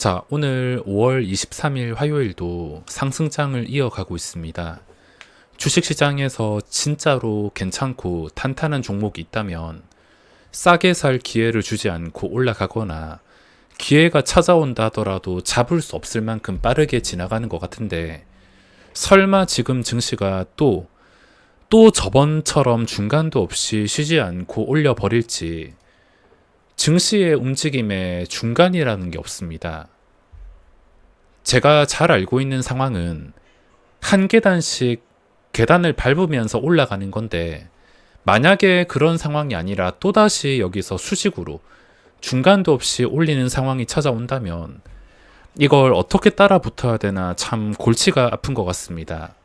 자, 오늘 5월 23일 화요일도 상승장을 이어가고 있습니다. 주식시장에서 진짜로 괜찮고 탄탄한 종목이 있다면 싸게 살 기회를 주지 않고 올라가거나 기회가 찾아온다 하더라도 잡을 수 없을 만큼 빠르게 지나가는 것 같은데, 설마 지금 증시가 또 저번처럼 중간도 없이 쉬지 않고 올려버릴지. 증시의 움직임에 중간이라는 게 없습니다. 제가 잘 알고 있는 상황은 한 계단씩 계단을 밟으면서 올라가는 건데, 만약에 그런 상황이 아니라 또다시 여기서 수직으로 중간도 없이 올리는 상황이 찾아온다면 이걸 어떻게 따라 붙어야 되나 참 골치가 아픈 것 같습니다.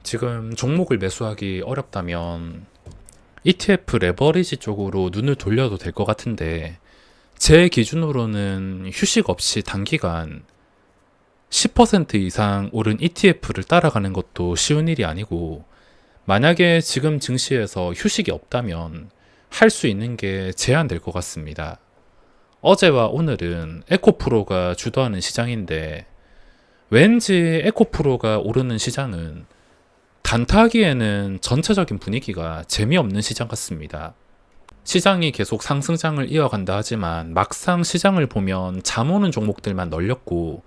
지금 종목을 매수하기 어렵다면 ETF 레버리지 쪽으로 눈을 돌려도 될 것 같은데, 제 기준으로는 휴식 없이 단기간 10% 이상 오른 ETF를 따라가는 것도 쉬운 일이 아니고, 만약에 지금 증시에서 휴식이 없다면 할 수 있는 게 제한될 것 같습니다. 어제와 오늘은 에코프로가 주도하는 시장인데, 왠지 에코프로가 오르는 시장은 단타하기에는 전체적인 분위기가 재미없는 시장 같습니다. 시장이 계속 상승장을 이어간다 하지만 막상 시장을 보면 잠 오는 종목들만 널렸고,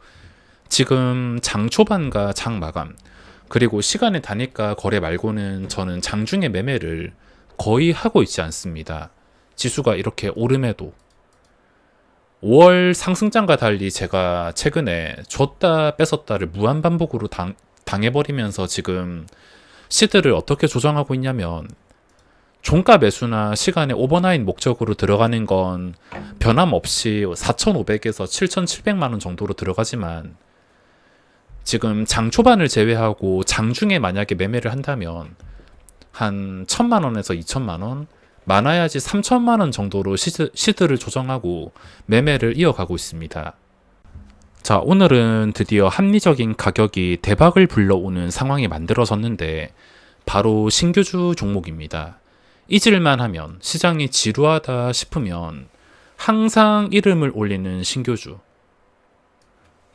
지금 장 초반과 장 마감, 그리고 시간의 단위가 거래 말고는 저는 장중에 매매를 거의 하고 있지 않습니다. 지수가 이렇게 오름에도 5월 상승장과 달리 제가 최근에 줬다 뺏었다를 무한반복으로 당해버리면서 지금 시드를 어떻게 조정하고 있냐면, 종가 매수나 시간의 오버나잇 목적으로 들어가는 건 변함없이 4,500에서 7,700만원 정도로 들어가지만, 지금 장 초반을 제외하고 장중에 만약에 매매를 한다면 한 1,000만원에서 2,000만원, 많아야지 3,000만원 정도로 시드를 조정하고 매매를 이어가고 있습니다. 자, 오늘은 드디어 합리적인 가격이 대박을 불러오는 상황이 만들어졌는데, 바로 신규주 종목입니다. 잊을만 하면, 시장이 지루하다 싶으면 항상 이름을 올리는 신규주.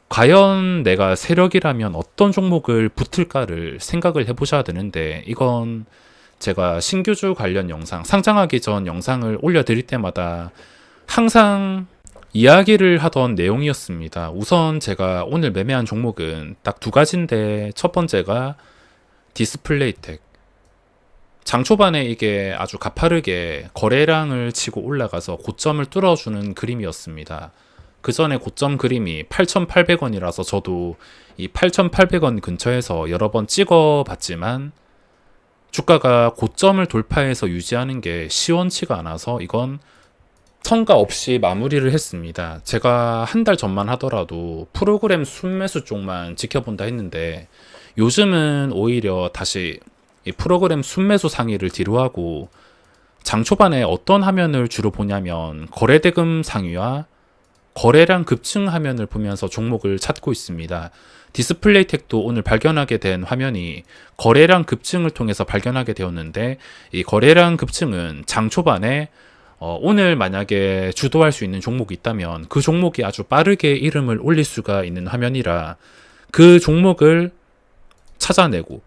과연 내가 세력이라면 어떤 종목을 붙을까를 생각을 해보셔야 되는데, 이건 제가 신규주 관련 영상, 상장하기 전 영상을 올려드릴 때마다 항상 이야기를 하던 내용이었습니다. 우선 제가 오늘 매매한 종목은 딱 두 가지인데, 첫 번째가 디스플레이텍. 장 초반에 이게 아주 가파르게 거래량을 치고 올라가서 고점을 뚫어주는 그림이었습니다. 그 전에 고점 그림이 8,800원이라서 저도 이 8,800원 근처에서 여러 번 찍어 봤지만 주가가 고점을 돌파해서 유지하는 게 시원치가 않아서 이건 성과 없이 마무리를 했습니다. 제가 한 달 전만 하더라도 프로그램 순매수 쪽만 지켜본다 했는데, 요즘은 오히려 다시 이 프로그램 순매수 상위를 뒤로하고 장 초반에 어떤 화면을 주로 보냐면 거래대금 상위와 거래량 급증 화면을 보면서 종목을 찾고 있습니다. 디스플레이텍도 오늘 발견하게 된 화면이 거래량 급증을 통해서 발견하게 되었는데, 이 거래량 급증은 장 초반에 오늘 만약에 주도할 수 있는 종목이 있다면 그 종목이 아주 빠르게 이름을 올릴 수가 있는 화면이라, 그 종목을 찾아내고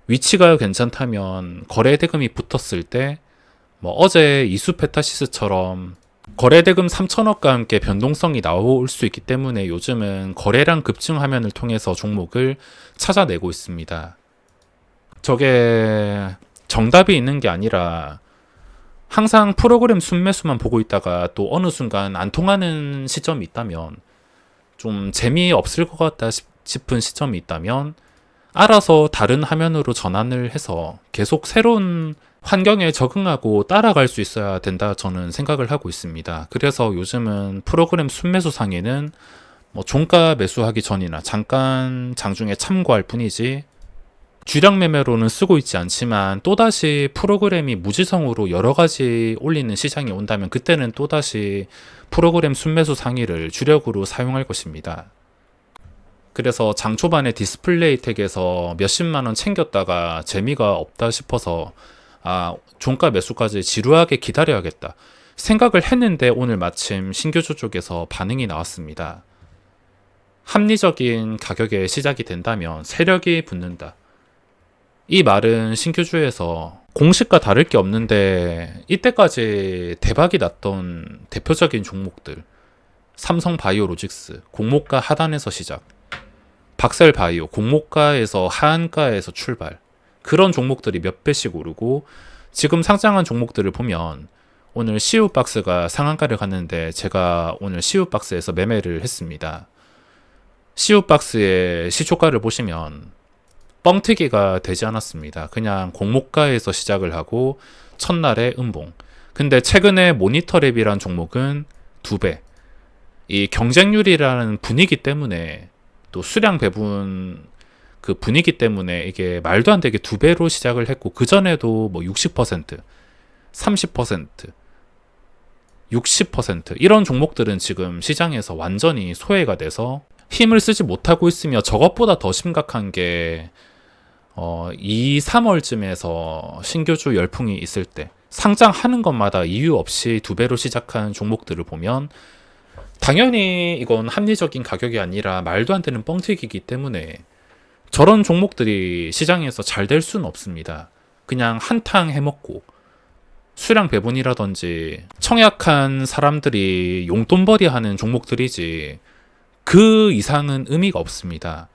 위치가 괜찮다면 거래 대금이 붙었을 때 어제 이수페타시스처럼 거래 대금 3천억과 함께 변동성이 나올 수 있기 때문에 요즘은 거래량 급증 화면을 통해서 종목을 찾아내고 있습니다. 저게 정답이 있는 게 아니라 항상 프로그램 순매수만 보고 있다가 또 어느 순간 안 통하는 시점이 있다면, 좀 재미없을 것 같다 싶은 시점이 있다면 알아서 다른 화면으로 전환을 해서 계속 새로운 환경에 적응하고 따라갈 수 있어야 된다, 저는 생각을 하고 있습니다. 그래서 요즘은 프로그램 순매수 상에는 종가 매수하기 전이나 잠깐 장중에 참고할 뿐이지, 주량 매매로는 쓰고 있지 않지만 또다시 프로그램이 무지성으로 여러 가지 올리는 시장이 온다면 그때는 또다시 프로그램 순매수 상위를 주력으로 사용할 것입니다. 그래서 장 초반에 디스플레이텍에서 몇십만 원 챙겼다가 재미가 없다 싶어서 종가 매수까지 지루하게 기다려야겠다 생각을 했는데, 오늘 마침 신규주 쪽에서 반응이 나왔습니다. 합리적인 가격에 시작이 된다면 세력이 붙는다. 이 말은 신규주에서 공식과 다를 게 없는데 이때까지 대박이 났던 대표적인 종목들, 삼성바이오로직스 공모가 하단에서 시작, 박셀바이오 공모가에서 하한가에서 출발, 그런 종목들이 몇 배씩 오르고 지금 상장한 종목들을 보면 오늘 CU박스가 상한가를 갔는데 제가 오늘 CU박스에서 매매를 했습니다. CU박스의 시초가를 보시면 뻥튀기가 되지 않았습니다. 그냥 공모가에서 시작을 하고 첫날에 음봉. 근데 최근에 모니터랩이란 종목은 2배. 이 경쟁률이라는 분위기 때문에 또 수량 배분 그 분위기 때문에 이게 말도 안 되게 2배로 시작을 했고 그전에도 뭐 60%, 30%, 60% 이런 종목들은 지금 시장에서 완전히 소외가 돼서 힘을 쓰지 못하고 있으며 저것보다 더 심각한 게 2, 3월쯤에서 신규주 열풍이 있을 때 상장하는 것마다 이유 없이 2배로 시작한 종목들을 보면 당연히 이건 합리적인 가격이 아니라 말도 안 되는 뻥튀기이기 때문에 저런 종목들이 시장에서 잘 될 수는 없습니다. 그냥 한탕 해먹고 수량 배분이라든지 청약한 사람들이 용돈벌이 하는 종목들이지 그 이상은 의미가 없습니다.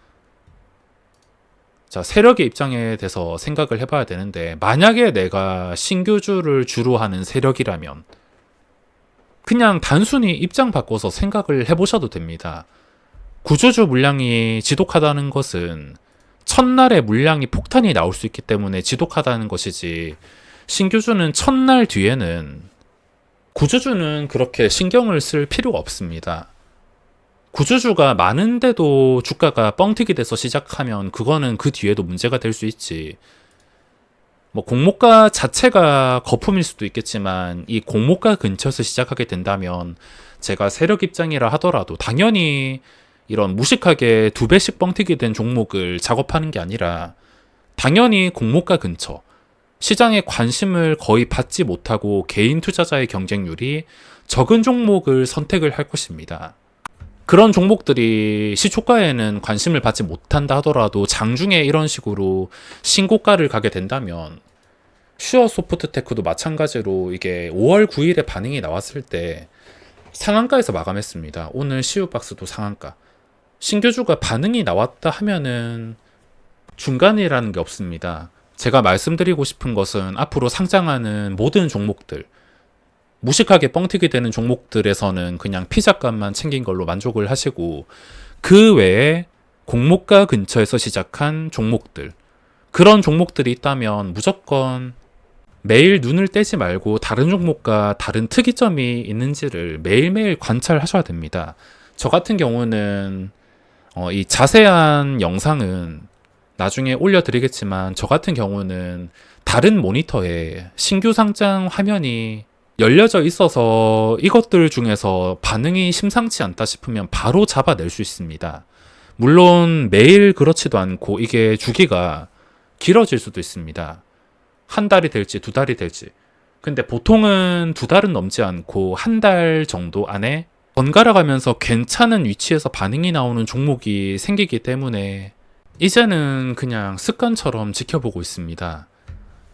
자, 세력의 입장에 대해서 생각을 해봐야 되는데 만약에 내가 신규주를 주로 하는 세력이라면 그냥 단순히 입장 바꿔서 생각을 해보셔도 됩니다. 구조주 물량이 지독하다는 것은 첫날에 물량이 폭탄이 나올 수 있기 때문에 지독하다는 것이지 신규주는 첫날 뒤에는 구조주는 그렇게 신경을 쓸 필요가 없습니다. 구조주가 많은데도 주가가 뻥튀기 돼서 시작하면 그거는 그 뒤에도 문제가 될 수 있지. 뭐 공모가 자체가 거품일 수도 있겠지만 이 공모가 근처에서 시작하게 된다면 제가 세력 입장이라 하더라도 당연히 이런 무식하게 2배씩 뻥튀기 된 종목을 작업하는 게 아니라 당연히 공모가 근처 시장에 관심을 거의 받지 못하고 개인 투자자의 경쟁률이 적은 종목을 선택을 할 것입니다. 그런 종목들이 시초가에는 관심을 받지 못한다 하더라도 장중에 이런 식으로 신고가를 가게 된다면 슈어소프트테크도 마찬가지로 이게 5월 9일에 반응이 나왔을 때 상한가에서 마감했습니다. 오늘 CU박스도 상한가. 신규주가 반응이 나왔다 하면은 중간이라는 게 없습니다. 제가 말씀드리고 싶은 것은 앞으로 상장하는 모든 종목들 무식하게 뻥튀기 되는 종목들에서는 그냥 피자값만 챙긴 걸로 만족을 하시고 그 외에 공모가 근처에서 시작한 종목들 그런 종목들이 있다면 무조건 매일 눈을 떼지 말고 다른 종목과 다른 특이점이 있는지를 매일매일 관찰하셔야 됩니다. 저 같은 경우는 이 자세한 영상은 나중에 올려드리겠지만 저 같은 경우는 다른 모니터에 신규 상장 화면이 열려져 있어서 이것들 중에서 반응이 심상치 않다 싶으면 바로 잡아낼 수 있습니다. 물론 매일 그렇지도 않고 이게 주기가 길어질 수도 있습니다. 한 달이 될지 2달이 될지. 근데 보통은 2달은 넘지 않고 한 달 정도 안에 번갈아 가면서 괜찮은 위치에서 반응이 나오는 종목이 생기기 때문에 이제는 그냥 습관처럼 지켜보고 있습니다.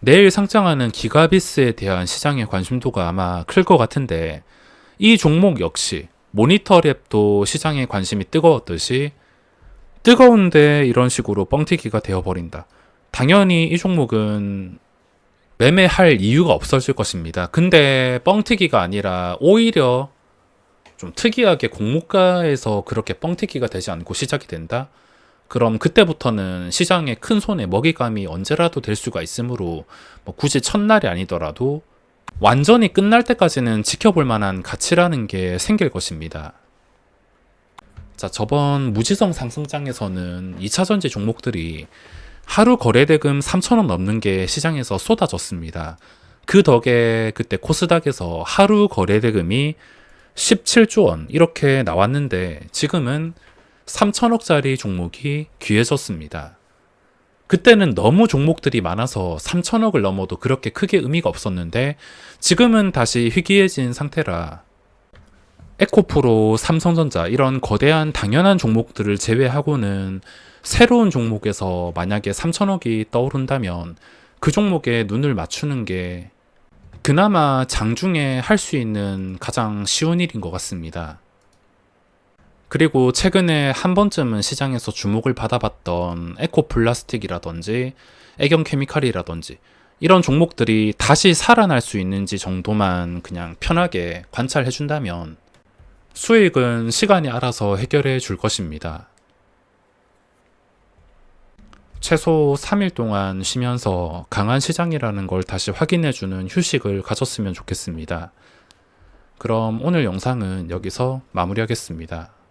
내일 상장하는 기가비스에 대한 시장의 관심도가 아마 클 것 같은데 이 종목 역시 모니터랩도 시장의 관심이 뜨거웠듯이 뜨거운데 이런 식으로 뻥튀기가 되어버린다. 당연히 이 종목은 매매할 이유가 없어질 것입니다. 근데 뻥튀기가 아니라 오히려 좀 특이하게 공모가에서 그렇게 뻥튀기가 되지 않고 시작이 된다? 그럼 그때부터는 시장의 큰 손에 먹이감이 언제라도 될 수가 있으므로 뭐 굳이 첫날이 아니더라도 완전히 끝날 때까지는 지켜볼 만한 가치라는 게 생길 것입니다. 자, 저번 무지성 상승장에서는 2차전지 종목들이 하루 거래대금 3,000원 넘는 게 시장에서 쏟아졌습니다. 그 덕에 그때 코스닥에서 하루 거래대금이 17조 원 이렇게 나왔는데 지금은 3천억짜리 종목이 귀해졌습니다. 그때는 너무 종목들이 많아서 3천억을 넘어도 그렇게 크게 의미가 없었는데 지금은 다시 희귀해진 상태라 에코프로, 삼성전자 이런 거대한 당연한 종목들을 제외하고는 새로운 종목에서 만약에 3천억이 떠오른다면 그 종목에 눈을 맞추는 게 그나마 장중에 할 수 있는 가장 쉬운 일인 것 같습니다. 그리고 최근에 한 번쯤은 시장에서 주목을 받아봤던 에코플라스틱이라든지 애경케미칼이라든지 이런 종목들이 다시 살아날 수 있는지 정도만 그냥 편하게 관찰해준다면 수익은 시간이 알아서 해결해 줄 것입니다. 최소 3일 동안 쉬면서 강한 시장이라는 걸 다시 확인해주는 휴식을 가졌으면 좋겠습니다. 그럼 오늘 영상은 여기서 마무리하겠습니다.